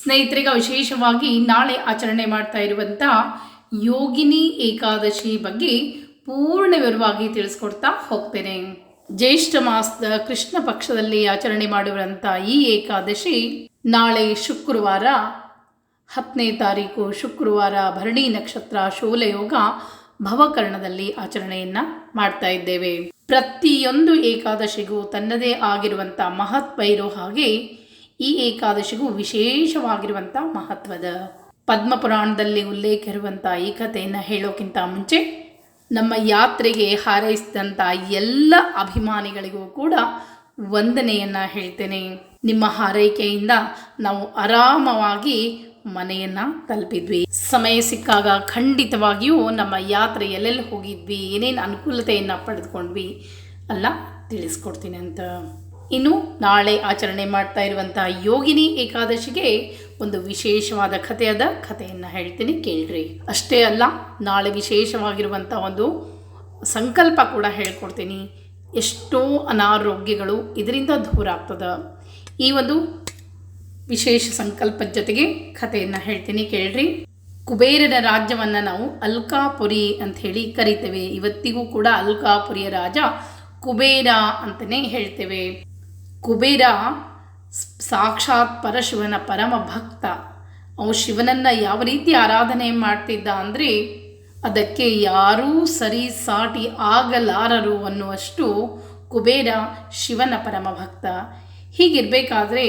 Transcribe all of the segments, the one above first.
ಸ್ನೇಹಿತರಿಗೆ ವಿಶೇಷವಾಗಿ ನಾಳೆ ಆಚರಣೆ ಮಾಡ್ತಾ ಇರುವಂಥ ಯೋಗಿನಿ ಏಕಾದಶಿ ಬಗ್ಗೆ ಪೂರ್ಣ ವಿವರವಾಗಿ ತಿಳಿಸ್ಕೊಡ್ತಾ ಹೋಗ್ತೇನೆ. ಜ್ಯೇಷ್ಠ ಮಾಸದ ಕೃಷ್ಣ ಪಕ್ಷದಲ್ಲಿ ಆಚರಣೆ ಮಾಡುವಂಥ ಈ ಏಕಾದಶಿ ನಾಳೆ ಶುಕ್ರವಾರ 10ನೇ ತಾರೀಕು ಶುಕ್ರವಾರ ಭರಣಿ ನಕ್ಷತ್ರ ಶೂಲಯೋಗ ಭವಕರ್ಣದಲ್ಲಿ ಆಚರಣೆಯನ್ನ ಮಾಡ್ತಾ ಇದ್ದೇವೆ. ಪ್ರತಿಯೊಂದು ಏಕಾದಶಿಗೂ ತನ್ನದೇ ಆಗಿರುವಂಥ ಮಹತ್ವ ಇರೋ ಹಾಗೆ ಈ ಏಕಾದಶಿಗೂ ವಿಶೇಷವಾಗಿರುವಂಥ ಮಹತ್ವದ ಪದ್ಮಪುರಾಣದಲ್ಲಿ ಉಲ್ಲೇಖ ಇರುವಂಥ ಈ ಕಥೆಯನ್ನು ಹೇಳೋಕ್ಕಿಂತ ಮುಂಚೆ ನಮ್ಮ ಯಾತ್ರೆಗೆ ಹಾರೈಸಿದಂಥ ಎಲ್ಲ ಅಭಿಮಾನಿಗಳಿಗೂ ಕೂಡ ವಂದನೆಯನ್ನು ಹೇಳ್ತೇನೆ. ನಿಮ್ಮ ಹಾರೈಕೆಯಿಂದ ನಾವು ಆರಾಮವಾಗಿ ಮನೆಯನ್ನು ತಲುಪಿದ್ವಿ. ಸಮಯ ಸಿಕ್ಕಾಗ ಖಂಡಿತವಾಗಿಯೂ ನಮ್ಮ ಯಾತ್ರೆ ಎಲ್ಲೆಲ್ಲಿ ಹೋಗಿದ್ವಿ, ಏನೇನು ಅನುಕೂಲತೆಯನ್ನು ಪಡೆದುಕೊಂಡ್ವಿ ಎಲ್ಲ ತಿಳಿಸ್ಕೊಡ್ತೀನಿ ಅಂತ. ಇನ್ನು ನಾಳೆ ಆಚರಣೆ ಮಾಡ್ತಾ ಇರುವಂಥ ಯೋಗಿನಿ ಏಕಾದಶಿಗೆ ಒಂದು ವಿಶೇಷವಾದ ಕಥೆಯನ್ನು ಹೇಳ್ತೀನಿ, ಕೇಳ್ರಿ. ಅಷ್ಟೇ ಅಲ್ಲ, ನಾಳೆ ವಿಶೇಷವಾಗಿರುವಂಥ ಒಂದು ಸಂಕಲ್ಪ ಕೂಡ ಹೇಳ್ಕೊಡ್ತೀನಿ. ಎಷ್ಟೋ ಅನಾರೋಗ್ಯಗಳು ಇದರಿಂದ ದೂರ ಆಗ್ತದೆ. ಈ ಒಂದು ವಿಶೇಷ ಸಂಕಲ್ಪದ ಜೊತೆಗೆ ಕಥೆಯನ್ನು ಹೇಳ್ತೀನಿ, ಕೇಳ್ರಿ. ಕುಬೇರನ ರಾಜ್ಯವನ್ನು ನಾವು ಅಲ್ಕಾಪುರಿ ಅಂತ ಹೇಳಿ ಕರಿತೇವೆ. ಇವತ್ತಿಗೂ ಕೂಡ ಅಲ್ಕಾಪುರಿಯ ರಾಜ ಕುಬೇರ ಅಂತಲೇ ಹೇಳ್ತೇವೆ. ಕುಬೇರ ಸಾಕ್ಷಾತ್ ಪರಶಿವನ ಪರಮ ಭಕ್ತ. ಅವನು ಶಿವನನ್ನು ಯಾವ ರೀತಿ ಆರಾಧನೆ ಮಾಡ್ತಿದ್ದ ಅಂದರೆ ಅದಕ್ಕೆ ಯಾರೂ ಸರಿ ಸಾಟಿ ಆಗಲಾರರು ಅನ್ನುವಷ್ಟು ಕುಬೇರ ಶಿವನ ಪರಮ ಭಕ್ತ. ಹೀಗಿರಬೇಕಾದ್ರೆ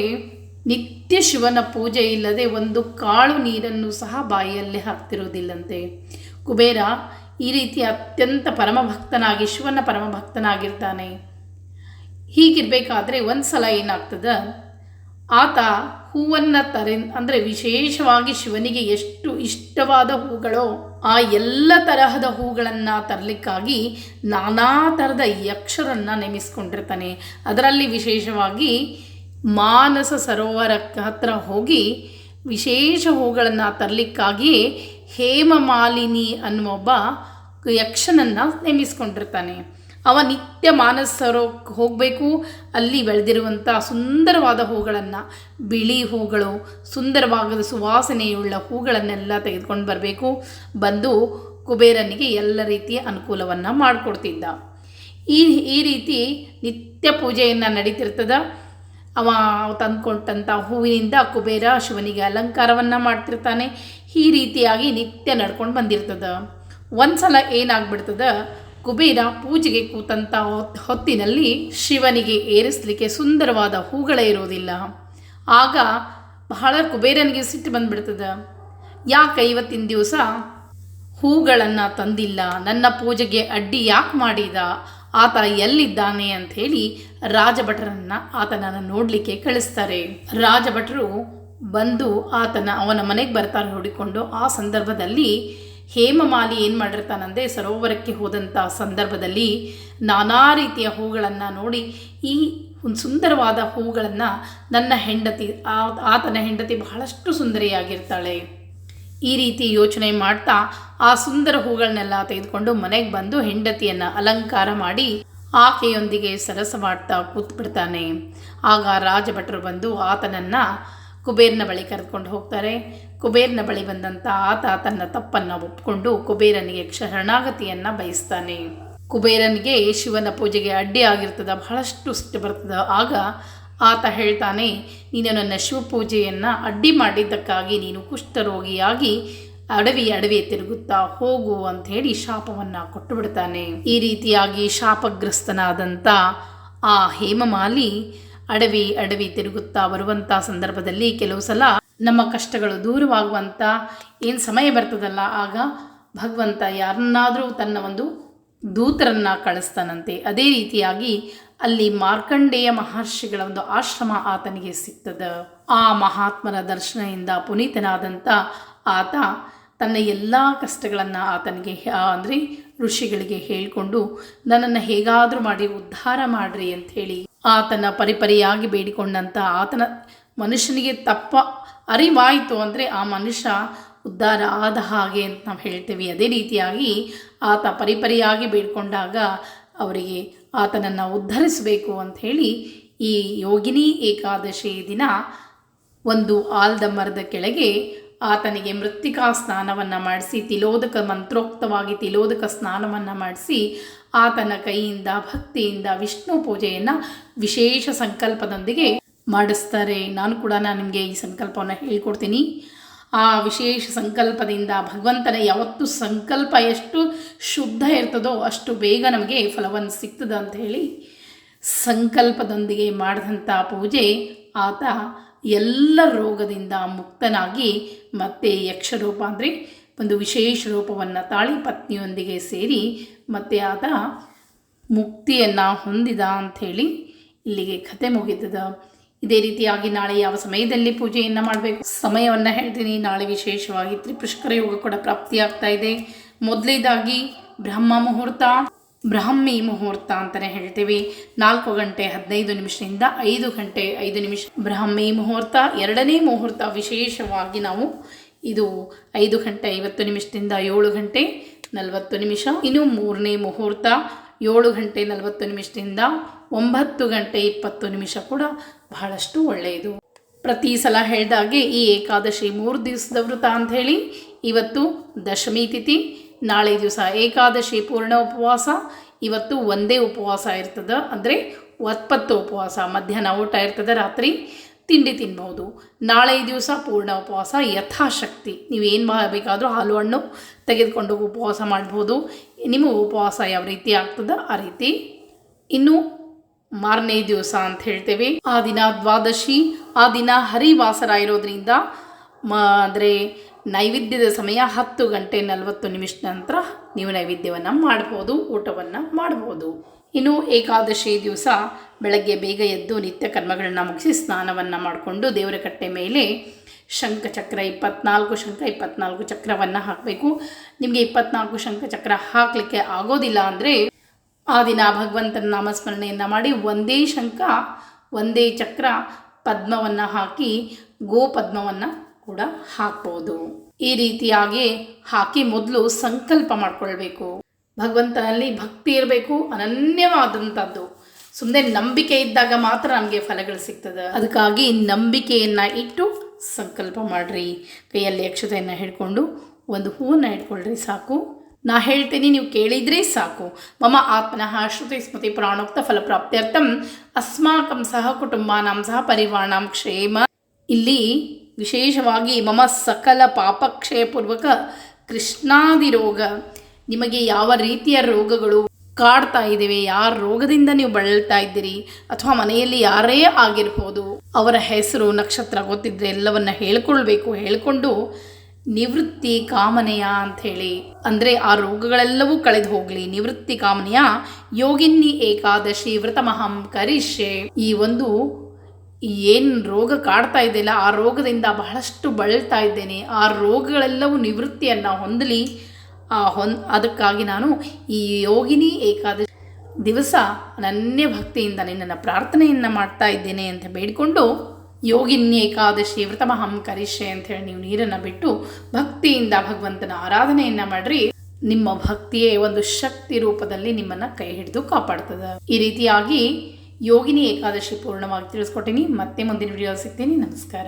ನಿತ್ಯ ಶಿವನ ಪೂಜೆ ಇಲ್ಲದೆ ಒಂದು ಕಾಳು ನೀರನ್ನು ಸಹ ಬಾಯಿಯಲ್ಲೇ ಹಾಕ್ತಿರೋದಿಲ್ಲಂತೆ. ಕುಬೇರ ಈ ರೀತಿ ಅತ್ಯಂತ ಪರಮಭಕ್ತನಾಗಿ ಶಿವನ ಪರಮಭಕ್ತನಾಗಿರ್ತಾನೆ. ಹೀಗಿರಬೇಕಾದ್ರೆ ಒಂದು ಸಲ ಏನಾಗ್ತದೆ, ಆತ ಹೂವನ್ನು ಅಂದರೆ ವಿಶೇಷವಾಗಿ ಶಿವನಿಗೆ ಎಷ್ಟು ಇಷ್ಟವಾದ ಹೂಗಳೋ ಆ ಎಲ್ಲ ತರಹದ ಹೂಗಳನ್ನು ತರಲಿಕ್ಕಾಗಿ ನಾನಾ ಥರದ ಯಕ್ಷರನ್ನು ನೇಮಿಸ್ಕೊಂಡಿರ್ತಾನೆ. ಅದರಲ್ಲಿ ವಿಶೇಷವಾಗಿ ಮಾನಸ ಸರೋವರಕ್ಕೆ ಹತ್ರ ಹೋಗಿ ವಿಶೇಷ ಹೂಗಳನ್ನು ತರಲಿಕ್ಕಾಗಿಯೇ ಹೇಮಮಾಲಿನಿ ಅನ್ನುವೊಬ್ಬ ಯಕ್ಷನನ್ನು ನೇಮಿಸ್ಕೊಂಡಿರ್ತಾನೆ. ಅವ ನಿತ್ಯ ಮಾನಸ ಸರೋವರಕ್ಕೆ ಹೋಗಬೇಕು. ಅಲ್ಲಿ ಬೆಳೆದಿರುವಂಥ ಸುಂದರವಾದ ಹೂಗಳನ್ನು, ಬಿಳಿ ಹೂಗಳು, ಸುಂದರವಾದ ಸುವಾಸನೆಯುಳ್ಳ ಹೂಗಳನ್ನೆಲ್ಲ ತೆಗೆದುಕೊಂಡು ಬರಬೇಕು. ಬಂದು ಕುಬೇರನಿಗೆ ಎಲ್ಲ ರೀತಿಯ ಅನುಕೂಲವನ್ನು ಮಾಡಿಕೊಡ್ತಿದ್ದ. ಈ ರೀತಿ ನಿತ್ಯ ಪೂಜೆಯನ್ನು ನಡೀತಿರ್ತದ. ಅವ ತಂದುಕೊಟ್ಟಂಥ ಹೂವಿನಿಂದ ಕುಬೇರ ಶಿವನಿಗೆ ಅಲಂಕಾರವನ್ನು ಮಾಡ್ತಿರ್ತಾನೆ. ಈ ರೀತಿಯಾಗಿ ನಿತ್ಯ ನಡ್ಕೊಂಡು ಬಂದಿರ್ತದೆ. ಒಂದು ಸಲ ಏನಾಗ್ಬಿಡ್ತದ, ಕುಬೇರ ಪೂಜೆಗೆ ಕೂತಂಥ ಹೊತ್ತಿನಲ್ಲಿ ಶಿವನಿಗೆ ಏರಿಸಲಿಕ್ಕೆ ಸುಂದರವಾದ ಹೂಗಳೇ ಇರೋದಿಲ್ಲ. ಆಗ ಬಹಳ ಕುಬೇರನಿಗೆ ಸಿಟ್ಟು ಬಂದುಬಿಡ್ತದೆ. ಯಾಕೆ ಇವತ್ತಿನ ದಿವಸ ಹೂಗಳನ್ನು ತಂದಿಲ್ಲ, ನನ್ನ ಪೂಜೆಗೆ ಅಡ್ಡಿ ಯಾಕೆ ಮಾಡಿದ, ಆತ ಎಲ್ಲಿದ್ದಾನೆ ಅಂಥೇಳಿ ರಾಜಭಟರನ್ನು ಆತನನ್ನು ನೋಡಲಿಕ್ಕೆ ಕಳಿಸ್ತಾರೆ. ರಾಜಭಟರು ಬಂದು ಅವನ ಮನೆಗೆ ಬರ್ತಾರೆ ಹುಡುಕೊಂಡು. ಆ ಸಂದರ್ಭದಲ್ಲಿ ಹೇಮಮಾಲಿ ಏನು ಮಾಡಿರ್ತಾನಂದರೆ ಸರೋವರಕ್ಕೆ ಹೋದಂಥ ಸಂದರ್ಭದಲ್ಲಿ ನಾನಾ ರೀತಿಯ ಹೂಗಳನ್ನು ನೋಡಿ ಈ ಒಂದು ಸುಂದರವಾದ ಹೂಗಳನ್ನು ನನ್ನ ಹೆಂಡತಿ, ಆತನ ಹೆಂಡತಿ ಬಹಳಷ್ಟು ಸುಂದರಿಯಾಗಿರ್ತಾಳೆ. ಈ ರೀತಿ ಯೋಚನೆ ಮಾಡ್ತಾ ಆ ಸುಂದರ ಹೂಗಳನ್ನೆಲ್ಲ ತೆಗೆದುಕೊಂಡು ಮನೆಗೆ ಬಂದು ಹೆಂಡತಿಯನ್ನು ಅಲಂಕಾರ ಮಾಡಿ ಆಕೆಯೊಂದಿಗೆ ಸರಸವಾಡ್ತಾ ಕೂತ್ಬಿಡ್ತಾನೆ. ಆಗ ರಾಜಭಟರು ಬಂದು ಆತನನ್ನು ಕುಬೇರನ ಬಳಿ ಕರೆದುಕೊಂಡು ಹೋಗ್ತಾರೆ. ಕುಬೇರನ ಬಳಿ ಬಂದಂಥ ಆತ ತನ್ನ ತಪ್ಪನ್ನು ಒಪ್ಪಿಕೊಂಡು ಕುಬೇರನಿಗೆ ಶರಣಾಗತಿಯನ್ನು ಬಯಸ್ತಾನೆ. ಕುಬೇರನಿಗೆ ಶಿವನ ಪೂಜೆಗೆ ಅಡ್ಡಿ ಆಗಿರ್ತದೆ, ಬಹಳಷ್ಟು ಸಿಟ್ಟು ಬರ್ತದೆ. ಆಗ ಆತ ಹೇಳ್ತಾನೆ, ನೀನು ನನ್ನ ಶಿವಪೂಜೆಯನ್ನು ಅಡ್ಡಿ ಮಾಡಿದ್ದಕ್ಕಾಗಿ ನೀನು ಕುಷ್ಠರೋಗಿಯಾಗಿ ಅಡವಿ ತಿರುಗುತ್ತಾ ಹೋಗು ಅಂಥೇಳಿ ಶಾಪವನ್ನು ಕೊಟ್ಟು ಬಿಡ್ತಾನೆ. ಈ ರೀತಿಯಾಗಿ ಶಾಪಗ್ರಸ್ತನಾದಂಥ ಆ ಹೇಮಮಾಲಿ ಅಡವಿ ತಿರುಗುತ್ತಾ ಬರುವಂಥ ಸಂದರ್ಭದಲ್ಲಿ ಕೆಲವು ಸಲ ನಮ್ಮ ಕಷ್ಟಗಳು ದೂರವಾಗುವಂಥ ಏನು ಸಮಯ ಬರ್ತದಲ್ಲ, ಆಗ ಭಗವಂತ ಯಾರನ್ನಾದರೂ ತನ್ನ ಒಂದು ದೂತರನ್ನು ಕಳಿಸ್ತಾನಂತೆ. ಅದೇ ರೀತಿಯಾಗಿ ಅಲ್ಲಿ ಮಾರ್ಕಂಡೇಯ ಮಹರ್ಷಿಗಳ ಒಂದು ಆಶ್ರಮ ಆತನಿಗೆ ಸಿಗ್ತದೆ. ಆ ಮಹಾತ್ಮರ ದರ್ಶನದಿಂದ ಪುನೀತನಾದಂಥ ಆತ ತನ್ನ ಎಲ್ಲ ಕಷ್ಟಗಳನ್ನು ಆತನಿಗೆ ಅಂದರೆ ಋಷಿಗಳಿಗೆ ಹೇಳಿಕೊಂಡು ನನ್ನನ್ನು ಹೇಗಾದರೂ ಮಾಡಿ ಉದ್ಧಾರ ಮಾಡ್ರಿ ಅಂಥೇಳಿ ಆತನ ಪರಿಪರಿಯಾಗಿ ಬೇಡಿಕೊಂಡಂಥ ಆತನ ಮನುಷ್ಯನಿಗೆ ತಪ್ಪ ಅರಿವಾಯಿತು ಅಂದರೆ ಆ ಮನುಷ್ಯ ಉದ್ಧಾರ ಆದ ಹಾಗೆ ಅಂತ ನಾವು ಹೇಳ್ತೇವೆ. ಅದೇ ರೀತಿಯಾಗಿ ಆತ ಪರಿಪರಿಯಾಗಿ ಬೇಡಿಕೊಂಡಾಗ ಅವರಿಗೆ ಆತನನ್ನು ಉದ್ಧರಿಸಬೇಕು ಅಂಥೇಳಿ ಈ ಯೋಗಿನಿ ಏಕಾದಶಿ ದಿನ ಒಂದು ಆಲದ ಮರದ ಕೆಳಗೆ ಆತನಿಗೆ ಮೃತ್ತಿಕಾ ಸ್ನಾನವನ್ನು ಮಾಡಿಸಿ ತಿಲೋದಕ ಮಂತ್ರೋಕ್ತವಾಗಿ ತಿಲೋದಕ ಸ್ನಾನವನ್ನು ಮಾಡಿಸಿ ಆತನ ಕೈಯಿಂದ ಭಕ್ತಿಯಿಂದ ವಿಷ್ಣು ಪೂಜೆಯನ್ನು ವಿಶೇಷ ಸಂಕಲ್ಪದೊಂದಿಗೆ ಮಾಡಿಸ್ತಾರೆ. ನಾನು ಕೂಡ ನಿಮಗೆ ಈ ಸಂಕಲ್ಪವನ್ನು ಹೇಳ್ಕೊಡ್ತೀನಿ. ಆ ವಿಶೇಷ ಸಂಕಲ್ಪದಿಂದ ಭಗವಂತನ ಯಾವತ್ತು ಸಂಕಲ್ಪ ಎಷ್ಟು ಶುದ್ಧ ಇರ್ತದೋ ಅಷ್ಟು ಬೇಗ ನಮಗೆ ಫಲವನ್ನು ಸಿಗ್ತದೆ ಅಂತ ಹೇಳಿ ಸಂಕಲ್ಪದೊಂದಿಗೆ ಮಾಡಿದಂಥ ಪೂಜೆ ಆತ ಎಲ್ಲ ರೋಗದಿಂದ ಮುಕ್ತನಾಗಿ ಮತ್ತೆ ಯಕ್ಷರೂಪ ಅಂದರೆ ಒಂದು ವಿಶೇಷ ರೂಪವನ್ನು ತಾಳಿ ಪತ್ನಿಯೊಂದಿಗೆ ಸೇರಿ ಮತ್ತೆ ಆತ ಮುಕ್ತಿಯನ್ನು ಹೊಂದಿದ ಅಂಥೇಳಿ ಇಲ್ಲಿಗೆ ಕತೆ ಮುಗಿತದ. ಇದೇ ರೀತಿಯಾಗಿ ನಾಳೆ ಯಾವ ಸಮಯದಲ್ಲಿ ಪೂಜೆಯನ್ನು ಮಾಡಬೇಕು ಸಮಯವನ್ನು ಹೇಳ್ತೀನಿ. ನಾಳೆ ವಿಶೇಷವಾಗಿ ತ್ರಿಪುಷ್ಕರ ಯೋಗ ಕೂಡ ಪ್ರಾಪ್ತಿಯಾಗ್ತಾ ಇದೆ. ಮೊದಲೇದಾಗಿ ಬ್ರಾಹ್ಮಿ ಮುಹೂರ್ತ ಅಂತಲೇ ಹೇಳ್ತೀವಿ. 4 ಗಂಟೆ 15 ನಿಮಿಷದಿಂದ 5 ಗಂಟೆ 5 ನಿಮಿಷ ಬ್ರಾಹ್ಮಿ ಮುಹೂರ್ತ. ಎರಡನೇ ಮುಹೂರ್ತ ವಿಶೇಷವಾಗಿ ನಾವು ಇದು 5 ಗಂಟೆ 50 ನಿಮಿಷದಿಂದ 7 ಗಂಟೆ 40 ನಿಮಿಷ. ಇನ್ನು ಮೂರನೇ ಮುಹೂರ್ತ 7 ಗಂಟೆ 40 ನಿಮಿಷದಿಂದ 9 ಗಂಟೆ 20 ನಿಮಿಷ ಕೂಡ ಬಹಳಷ್ಟು ಒಳ್ಳೆಯದು. ಪ್ರತಿ ಸಲ ಹೇಳಿದಾಗೆ ಈ ಏಕಾದಶಿ 3 ದಿವಸದ ವ್ರತ ಅಂಥೇಳಿ. ಇವತ್ತು ದಶಮಿ ತಿಥಿ, ನಾಳೆ ದಿವಸ ಏಕಾದಶಿ ಪೂರ್ಣ ಉಪವಾಸ. ಇವತ್ತು ಒಂದೇ ಉಪವಾಸ ಇರ್ತದೆ, ಅಂದರೆ ಒಪ್ಪತ್ತು ಉಪವಾಸ. ಮಧ್ಯಾಹ್ನ ಊಟ ಇರ್ತದೆ, ರಾತ್ರಿ ತಿಂಡಿ ತಿನ್ಬೋದು. ನಾಳೆ ದಿವಸ ಪೂರ್ಣ ಉಪವಾಸ ಯಥಾಶಕ್ತಿ. ನೀವೇನು ಮಾಡಬೇಕಾದ್ರೂ ಹಾಲು ಹಣ್ಣು ತೆಗೆದುಕೊಂಡು ಉಪವಾಸ ಮಾಡ್ಬೋದು. ನಿಮ್ಮ ಉಪವಾಸ ಯಾವ ರೀತಿ ಆಗ್ತದೆ ಆ ರೀತಿ. ಇನ್ನು ಮಾರನೇ ದಿವಸ ಅಂತ ಹೇಳ್ತೇವೆ, ಆ ದಿನ ದ್ವಾದಶಿ. ಆ ದಿನ ಹರಿವಾಸರ ಇರೋದ್ರಿಂದ ಅಂದರೆ ನೈವೇದ್ಯದ ಸಮಯ 10 ಗಂಟೆ 40 ನಿಮಿಷ ನಂತರ ನೀವು ನೈವೇದ್ಯವನ್ನು ಮಾಡ್ಬೋದು, ಊಟವನ್ನು ಮಾಡ್ಬೋದು. ಇನ್ನು ಏಕಾದಶಿ ದಿವಸ ಬೆಳಗ್ಗೆ ಬೇಗ ಎದ್ದು ನಿತ್ಯ ಕರ್ಮಗಳನ್ನ ಮುಗಿಸಿ ಸ್ನಾನವನ್ನು ಮಾಡಿಕೊಂಡು ದೇವರ ಕಟ್ಟೆ ಮೇಲೆ ಶಂಖಚಕ್ರ 24 ಚಕ್ರವನ್ನು ಹಾಕಬೇಕು. ನಿಮಗೆ 24 ಶಂಖಚಕ್ರ ಹಾಕಲಿಕ್ಕೆ ಆಗೋದಿಲ್ಲ ಅಂದರೆ ಆ ದಿನ ಭಗವಂತನ ನಾಮಸ್ಮರಣೆಯನ್ನು ಮಾಡಿ ಒಂದೇ ಶಂಖ ಒಂದೇ ಚಕ್ರ ಪದ್ಮವನ್ನು ಹಾಕಿ ಗೋಪದ್ಮವನ್ನು ಕೂಡ ಹಾಕ್ಬೋದು. ಈ ರೀತಿಯಾಗಿ ಹಾಕಿ ಮೊದಲು ಸಂಕಲ್ಪ ಮಾಡಿಕೊಳ್ಬೇಕು. ಭಗವಂತನಲ್ಲಿ ಭಕ್ತಿ ಇರಬೇಕು, ಅನನ್ಯವಾದಂಥದ್ದು. ಸುಮ್ಮನೆ ನಂಬಿಕೆ ಇದ್ದಾಗ ಮಾತ್ರ ನಮಗೆ ಫಲಗಳು ಸಿಗ್ತದೆ. ಅದಕ್ಕಾಗಿ ನಂಬಿಕೆಯನ್ನು ಇಟ್ಟು ಸಂಕಲ್ಪ ಮಾಡಿರಿ. ಕೈಯಲ್ಲಿ ಅಕ್ಷತೆಯನ್ನು ಹಿಡ್ಕೊಂಡು ಒಂದು ಹೂವನ್ನು ಇಟ್ಕೊಳ್ರಿ, ಸಾಕು. ನಾ ಹೇಳ್ತೀನಿ, ನೀವು ಕೇಳಿದರೆ ಸಾಕು. ಮಮ ಆತ್ಮನಃ ಶ್ರುತಿ ಸ್ಮೃತಿ ಪ್ರಾಣೋಕ್ತ ಫಲಪ್ರಾಪ್ತ್ಯರ್ಥಂ ಅಸ್ಮಾಕಂ ಸಹ ಕುಟುಂಬಾನಾಂ ಸಹ ಪರಿವಾರಾಣಾಂ ಕ್ಷೇಮ. ಇಲ್ಲಿ ವಿಶೇಷವಾಗಿ ಮಮ ಸಕಲ ಪಾಪಕ್ಷಯಪೂರ್ವಕ ಕೃಷ್ಣಾದಿ ರೋಗ. ನಿಮಗೆ ಯಾವ ರೀತಿಯ ರೋಗಗಳು ಕಾಡ್ತಾ ಇದ್ದೇವೆ, ಯಾರ ರೋಗದಿಂದ ನೀವು ಬಳಲ್ತಾ ಇದ್ದೀರಿ, ಅಥವಾ ಮನೆಯಲ್ಲಿ ಯಾರೇ ಆಗಿರ್ಬೋದು, ಅವರ ಹೆಸರು ನಕ್ಷತ್ರ ಗೊತ್ತಿದ್ರೆ ಎಲ್ಲವನ್ನ ಹೇಳ್ಕೊಳ್ಬೇಕು. ಹೇಳ್ಕೊಂಡು ನಿವೃತ್ತಿ ಕಾಮನೆಯ ಅಂಥೇಳಿ, ಅಂದರೆ ಆ ರೋಗಗಳೆಲ್ಲವೂ ಕಳೆದು ಹೋಗಲಿ, ನಿವೃತ್ತಿ ಕಾಮನೆಯ ಯೋಗಿನ್ನಿ ಏಕಾದಶಿ ವ್ರತಮಹಂ ಕರಿಷ್ಯೆ. ಈ ಒಂದು ಏನು ರೋಗ ಕಾಡ್ತಾ ಇದೆಯಲ್ಲ, ಆ ರೋಗದಿಂದ ಬಹಳಷ್ಟು ಬಳಲ್ತಾ ಇದ್ದೇನೆ, ಆ ರೋಗಗಳೆಲ್ಲವೂ ನಿವೃತ್ತಿಯನ್ನು ಹೊಂದಲಿ. ಅದಕ್ಕಾಗಿ ನಾನು ಈ ಯೋಗಿನಿ ಏಕಾದಶಿ ದಿವಸ ಅನನ್ಯ ಭಕ್ತಿಯಿಂದ ನಿನ್ನನ್ನು ಪ್ರಾರ್ಥನೆಯನ್ನು ಮಾಡ್ತಾ ಇದ್ದೇನೆ ಅಂತ ಬೇಡಿಕೊಂಡು ಯೋಗಿನಿ ಏಕಾದಶಿ ವ್ರತಮಹಂ ಕರಿಷ್ಯೆ ಅಂಥೇಳಿ ನೀವು ನೀರನ್ನು ಬಿಟ್ಟು ಭಕ್ತಿಯಿಂದ ಭಗವಂತನ ಆರಾಧನೆಯನ್ನು ಮಾಡಿರಿ. ನಿಮ್ಮ ಭಕ್ತಿಯೇ ಒಂದು ಶಕ್ತಿ ರೂಪದಲ್ಲಿ ನಿಮ್ಮನ್ನು ಕೈ ಹಿಡಿದು ಕಾಪಾಡ್ತದೆ. ಈ ರೀತಿಯಾಗಿ ಯೋಗಿನಿ ಏಕಾದಶಿ ಪೂರ್ಣವಾಗಿ ತಿಳಿಸ್ಕೊಟ್ಟಿನಿ. ಮತ್ತೆ ಮುಂದಿನ ವಿಡಿಯೋ ಸಿಗ್ತೀನಿ. ನಮಸ್ಕಾರ.